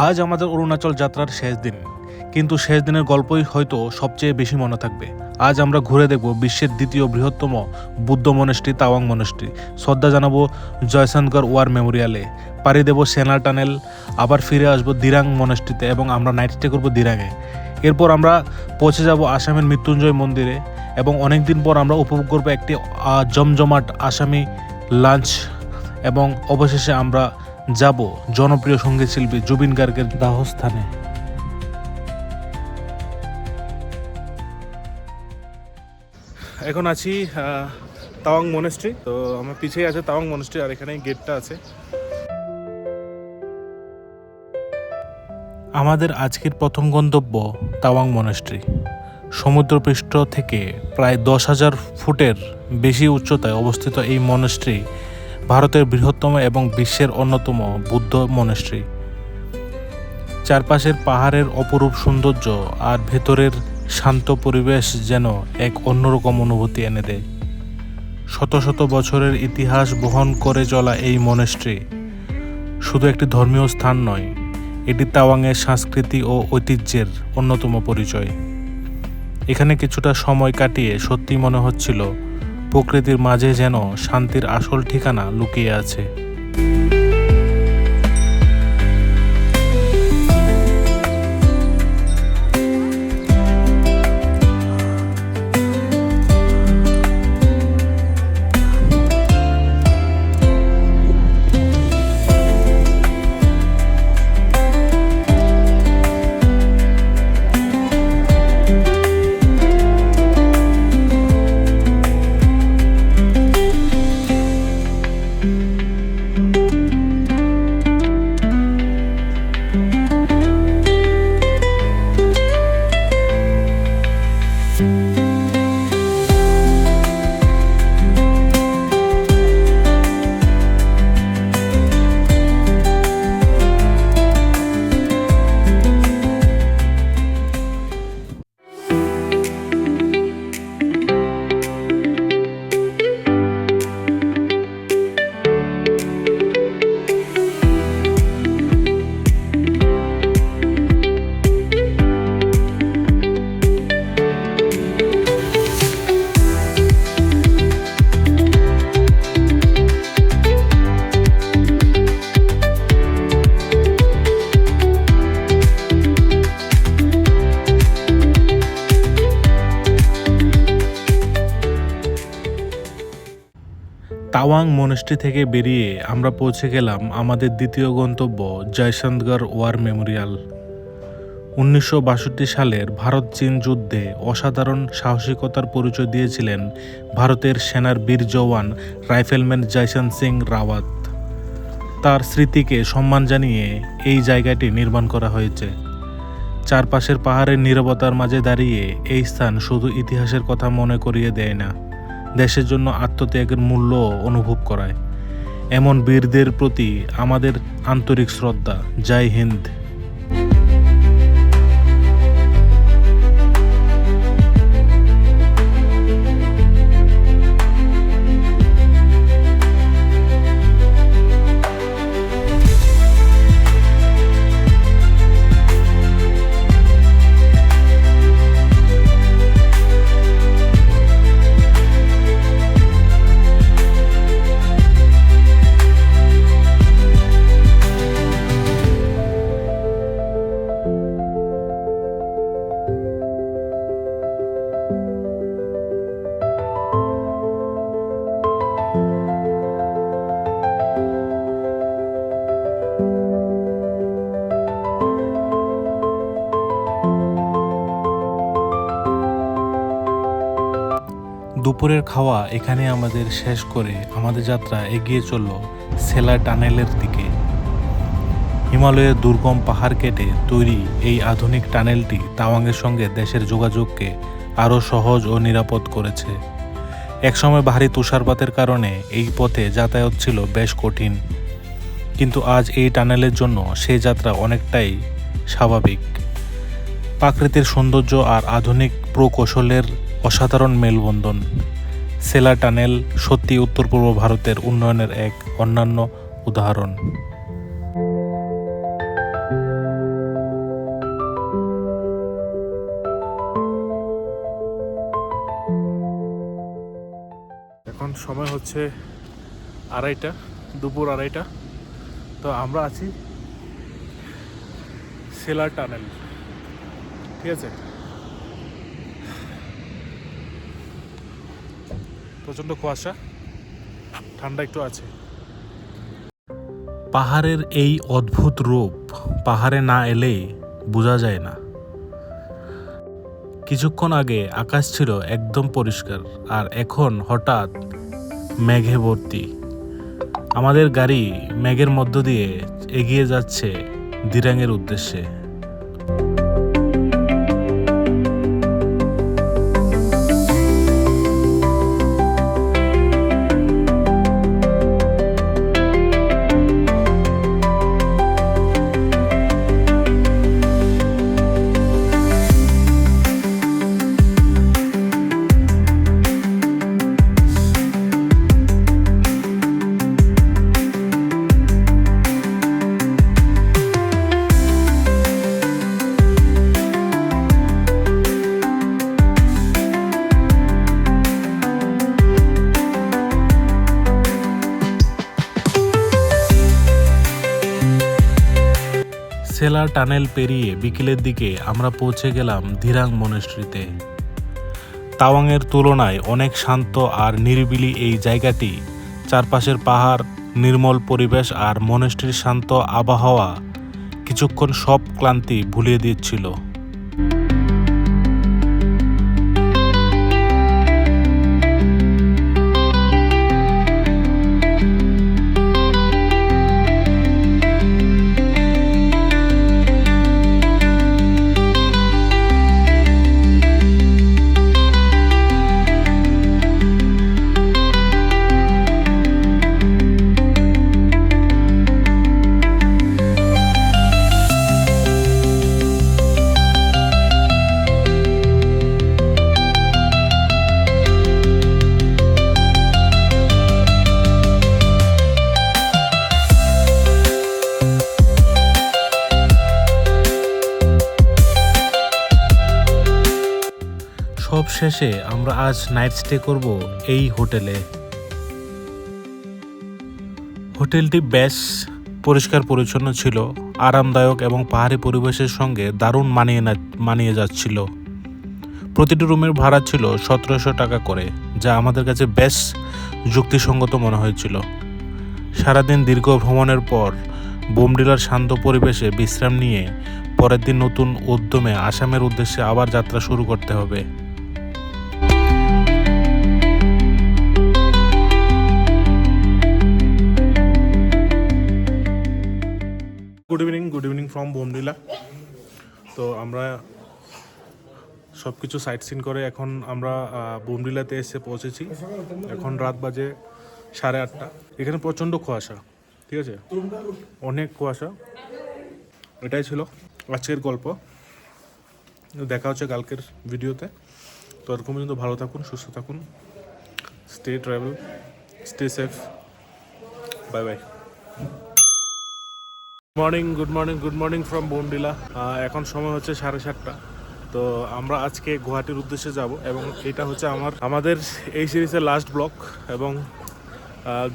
আজ আমাদের অরুণাচল যাত্রার শেষ দিন, কিন্তু শেষ দিনের গল্পই হয়তো সবচেয়ে বেশি মনে থাকবে। আজ আমরা ঘুরে দেখব বিশ্বের দ্বিতীয় বৃহত্তম বুদ্ধ মনেস্ট্রি তাওয়াং মনেস্ট্রি, শ্রদ্ধা জানাবো জয়সনগর ওয়ার মেমোরিয়ালে, পাড়ি দেব সেনা টানেল, আবার ফিরে আসবো দিরাং মনেস্ট্রিতে এবং আমরা নাইট স্টে করবো দিরাঙে। এরপর আমরা পৌঁছে যাব আসামের মৃত্যুঞ্জয় মন্দিরে এবং অনেকদিন পর আমরা উপভোগ করবো একটি জমজমাট আসামি লাঞ্চ এবং অবশেষে আমরা যাব জনপ্রিয় সঙ্গীত শিল্পী জুবিন গার্গের দাহস্থানে। এখন আছি তাওয়াং মনেস্ট্রি। তো আমার পিছিয়ে আছে তাওয়াং মনেস্ট্রি আর এখানে গেটটা আছে। আমাদের আজকের প্রথম গন্তব্য তাওয়াং মনেস্ট্রি। সমুদ্রপৃষ্ঠ থেকে প্রায় 10,000 ফুটের বেশি উচ্চতায় অবস্থিত এই মনেস্ট্রি ভারতের বৃহত্তম এবং বিশ্বের অন্যতম বুদ্ধ মনেস্ট্রি। চারপাশের পাহাড়ের অপরূপ সৌন্দর্য আর ভেতরের শান্ত পরিবেশ যেন এক অন্যরকম অনুভূতি এনে দেয়। শত শত বছরের ইতিহাস বহন করে চলা এই মনেস্ট্রি শুধু একটি ধর্মীয় স্থান নয়, এটি তাওয়াংয়ের সংস্কৃতি ও ঐতিহ্যের অন্যতম পরিচয়। এখানে কিছুটা সময় কাটিয়ে সত্যি মনে হচ্ছিল প্রকৃতির মাঝে যেন শান্তির আসল ঠিকানা লুকিয়ে আছে। তাওয়াং মনেস্ট্রি থেকে বেরিয়ে আমরা পৌঁছে গেলাম আমাদের দ্বিতীয় গন্তব্য জয়সনগর ওয়ার মেমোরিয়াল। 1962 সালের ভারত চীন যুদ্ধে অসাধারণ সাহসিকতার পরিচয় দিয়েছিলেন ভারতের সেনার বীর জওয়ান রাইফেলম্যান জয়সন সিং রাওয়াত। তার স্মৃতিকে সম্মান জানিয়ে এই জায়গাটি নির্মাণ করা হয়েছে। চারপাশের পাহাড়ের নীরবতার মাঝে দাঁড়িয়ে এই স্থান শুধু ইতিহাসের কথা মনে করিয়ে দেয় না, দেশের জন্য আত্মত্যাগের মূল্য অনুভব করায়। এমন বীরদের প্রতি আমাদের আন্তরিক শ্রদ্ধা। জয় হিন্দ। দুপুরের খাওয়া এখানে আমাদের শেষ করে আমাদের যাত্রা এগিয়ে চলল সেলা টানেলের দিকে। হিমালয়ের দুর্গম পাহাড় কেটে তৈরি এই আধুনিক টানেলটি তাওয়াংয়ের সঙ্গে দেশের যোগাযোগকে আরও সহজ ও নিরাপদ করেছে। একসময় ভারী তুষারপাতের কারণে এই পথে যাতায়াত ছিল বেশ কঠিন, কিন্তু আজ এই টানেলের জন্য সেই যাত্রা অনেকটাই স্বাভাবিক। প্রাকৃতিক সৌন্দর্য আর আধুনিক প্রকৌশলের অসাধারণ মেলবন্ধন। সেলা টানেল সত্যি উত্তর পূর্ব ভারতের উন্নয়নের এক অন্যান্য উদাহরণ। সময় হচ্ছে 2:30, দুপুর 2:30। তো আমরা আছি সেলার টানেল, ঠিক আছে। প্রচণ্ড কুয়াশা, ঠান্ডা একটু আছে। পাহাড়ের এই অদ্ভুত রূপ পাহাড়ে না এলে বোঝা যায় না। কিছুক্ষণ আগে আকাশ ছিল একদম পরিষ্কার, আর এখন হঠাৎ মেঘে ভর্তি। আমাদের গাড়ি মেঘের মধ্য দিয়ে এগিয়ে যাচ্ছে দিরাংয়ের উদ্দেশ্যে। সেলার টানেল পেরিয়ে বিকেলের দিকে আমরা পৌঁছে গেলাম ধিরাং মনেস্ট্রিতে। তাওয়াংয়ের তুলনায় অনেক শান্ত আর নিরিবিলি এই জায়গাটি। চারপাশের পাহাড়, নির্মল পরিবেশ আর মনেস্ট্রির শান্ত আবহাওয়া কিছুক্ষণ সব ক্লান্তি ভুলিয়ে দিচ্ছিল। সব শেষে আমরা আজ নাইট স্টে করব এই হোটেলে। হোটেলটি বেশ পরিষ্কার পরিচ্ছন্ন ছিল, আরামদায়ক এবং পাহাড়ি পরিবেশের সঙ্গে দারুণ মানিয়ে যাচ্ছিল। প্রতিটি রুমের ভাড়া ছিল 1700 টাকা করে, যা আমাদের কাছে বেশ যুক্তিসঙ্গত মনে হয়েছিল। সারাদিন দীর্ঘ ভ্রমণের পর বোমডিলার শান্ত পরিবেশে বিশ্রাম নিয়ে পরের দিন নতুন উদ্যমে আসামের উদ্দেশ্যে আবার যাত্রা শুরু করতে হবে। Good evening from Bomdila. তো আমরা সব কিছু সাইট সিন করে এখন আমরা বোমডিলাতে এসে পৌঁছেছি। এখন রাত বাজে 8:30। এখানে প্রচণ্ড কুয়াশা, ঠিক আছে, অনেক কুয়াশা। এটাই ছিল আজকের গল্প। দেখা হচ্ছে কালকের ভিডিওতে। তো এরকম পর্যন্ত ভালো থাকুন, সুস্থ থাকুন, stay travel, stay safe, bye bye. Good morning from Bomdila. এখন সময় হচ্ছে 7:30। তো আমরা আজকে গুয়াহাটির উদ্দেশ্যে যাব এবং এটা হচ্ছে আমাদের এই সিরিজের লাস্ট ব্লক। এবং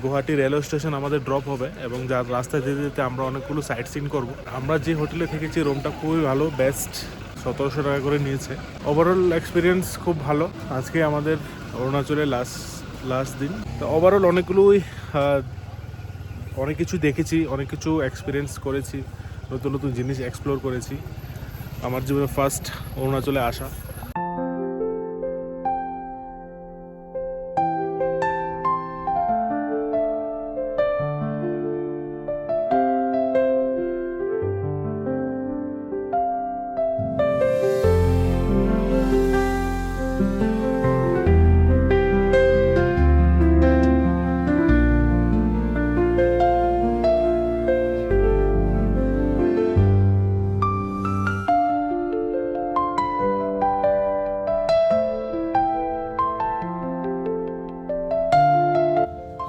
গুয়াহাটি রেলওয়ে স্টেশন আমাদের ড্রপ হবে এবং যার রাস্তায় যেতে যেতে আমরা অনেকগুলো সাইট সিন করবো। আমরা যে হোটেলে থেকেছি রুমটা খুবই ভালো, বেস্ট, 1700 টাকা করে নিয়েছে। ওভারঅল এক্সপিরিয়েন্স খুব ভালো। আজকে আমাদের অরুণাচলের লাস্ট দিন। তো ওভারঅল অনেক কিছু দেখেছি, অনেক কিছু এক্সপিরিয়েন্স করেছি, নতুন নতুন জিনিস এক্সপ্লোর করেছি। আমার জীবনে ফার্স্ট অরুণাচলে আসা।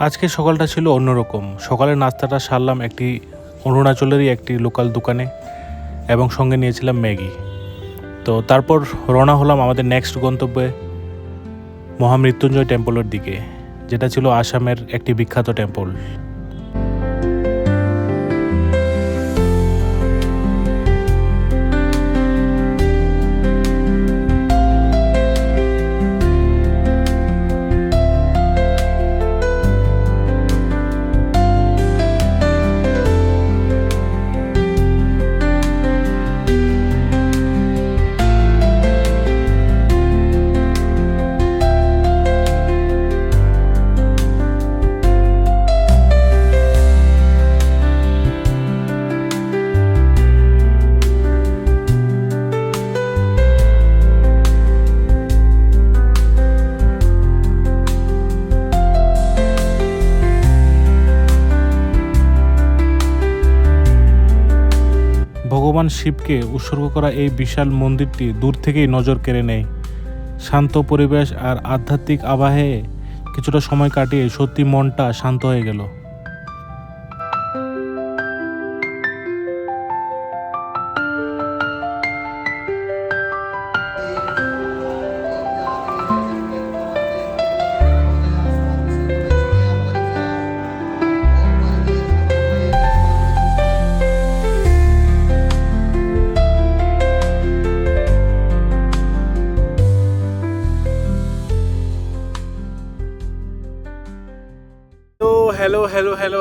আজকে সকালটা ছিল অন্যরকম। সকালের নাস্তাটা সারলাম একটি অরুণাচলেরই একটি লোকাল দোকানে এবং সঙ্গে নিয়েছিলাম ম্যাগি। তো তারপর রওনা হলাম আমাদের নেক্সট গন্তব্যে মহামৃত্যুঞ্জয় টেম্পলের দিকে, যেটা ছিল আসামের একটি বিখ্যাত টেম্পল। ভগবান শিবকে উৎসর্গ করা এই বিশাল মন্দিরটি দূর থেকেই নজর কেড়ে নেয়। শান্ত পরিবেশ আর আধ্যাত্মিক আবহে কিছুটা সময় কাটিয়ে সত্যি মনটা শান্ত হয়ে গেল।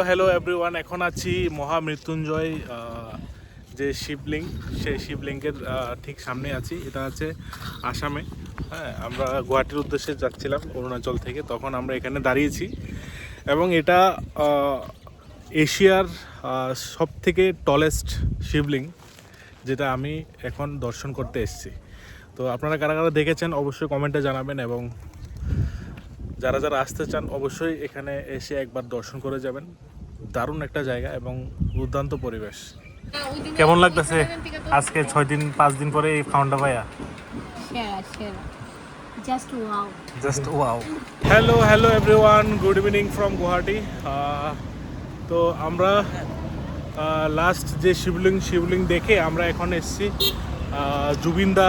হ্যালো এভরিওয়ান, এখন আছি মহামৃত্যুঞ্জয় যে শিবলিঙ্গ, সেই শিবলিঙ্গের ঠিক সামনে আছি। এটা আছে আসামে। হ্যাঁ, আমরা গুয়াহাটির উদ্দেশ্যে যাচ্ছিলাম অরুণাচল থেকে, তখন আমরা এখানে দাঁড়িয়েছি। এবং এটা এশিয়ার সব থেকে টলেস্ট শিবলিঙ্গ, যেটা আমি এখন দর্শন করতে এসেছি। তো আপনারা কারা কারা দেখেছেন অবশ্যই কমেন্টে জানাবেন, এবং যারা যারা আসতে চান অবশ্যই এখানে এসে একবার দর্শন করে যাবেন। দারুণ একটা জায়গা এবং দুর্দান্ত পরিবেশ। কেমন লাগতেছে আজকে 6-5 দিন পরে এই ফাউন্ডা ভাইয়া? Just wow. Hello everyone, good evening from Guwahati. তো আমরা লাস্ট যে শিবলিঙ্গ দেখে আমরা এখন এসেছি জুবিনদা,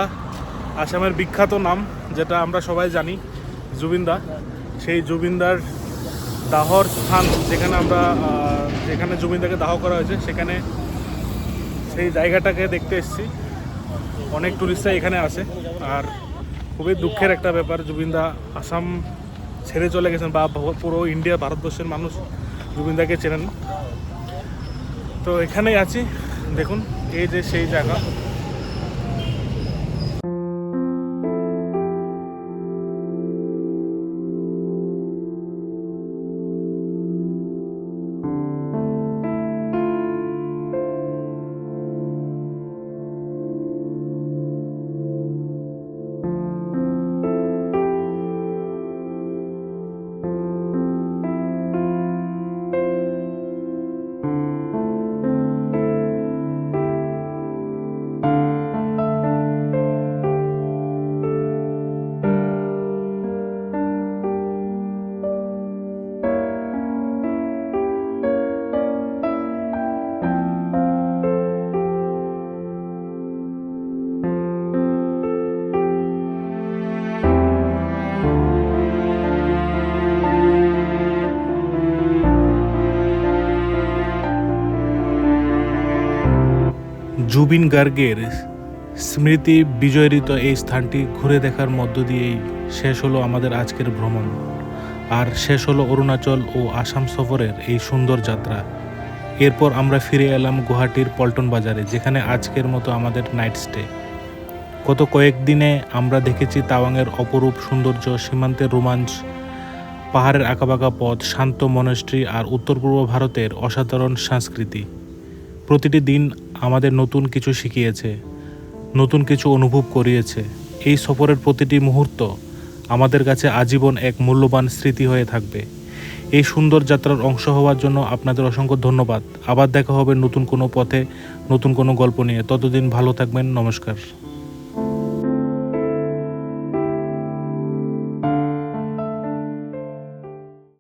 আসামের বিখ্যাত নাম যেটা আমরা সবাই জানি, জুবিনদা। সেই জুবিনদার দাহর স্থান, যেখানে জুবিনদাকে দাহ করা হয়েছে, সেখানে সেই জায়গাটাকে দেখতে এসেছি। অনেক টুরিস্টরা এখানে আসে, আর খুবই দুঃখের একটা ব্যাপার, জুবিনদা আসাম ছেড়ে চলে গেছেন, বা পুরো ইন্ডিয়া ভারতবর্ষের মানুষ জুবিনদাকে চেনেন। তো এখানেই আছি, দেখুন এই যে সেই জায়গা। জুবিন গার্গের স্মৃতি বিজড়িত এই স্থানটি ঘুরে দেখার মধ্য দিয়েই শেষ হলো আমাদের আজকের ভ্রমণ, আর শেষ হলো অরুণাচল ও আসাম সফরের এই সুন্দর যাত্রা। এরপর আমরা ফিরে এলাম গুয়াহাটির পল্টন বাজারে, যেখানে আজকের মতো আমাদের নাইট স্টে। গত কয়েকদিনে আমরা দেখেছি তাওয়াংয়ের অপরূপ সৌন্দর্য, সীমান্তের রোমাঞ্চ, পাহাড়ের আঁকাবাঁকা পথ, শান্ত মনেস্ট্রি আর উত্তর পূর্ব ভারতের অসাধারণ সংস্কৃতি। প্রতিটি দিন আমাদের নতুন কিছু শিখিয়েছে, নতুন কিছু অনুভব করিয়েছে। এই সফরের প্রতিটি মুহূর্ত আমাদের কাছে আজীবন এক মূল্যবান স্মৃতি হয়ে থাকবে। এই সুন্দর যাত্রার অংশ হওয়ার জন্য আপনাদের অসংখ্য ধন্যবাদ। আবার দেখা হবে নতুন কোনো পথে, নতুন কোনো গল্প নিয়ে। ততদিন ভালো থাকবেন। নমস্কার।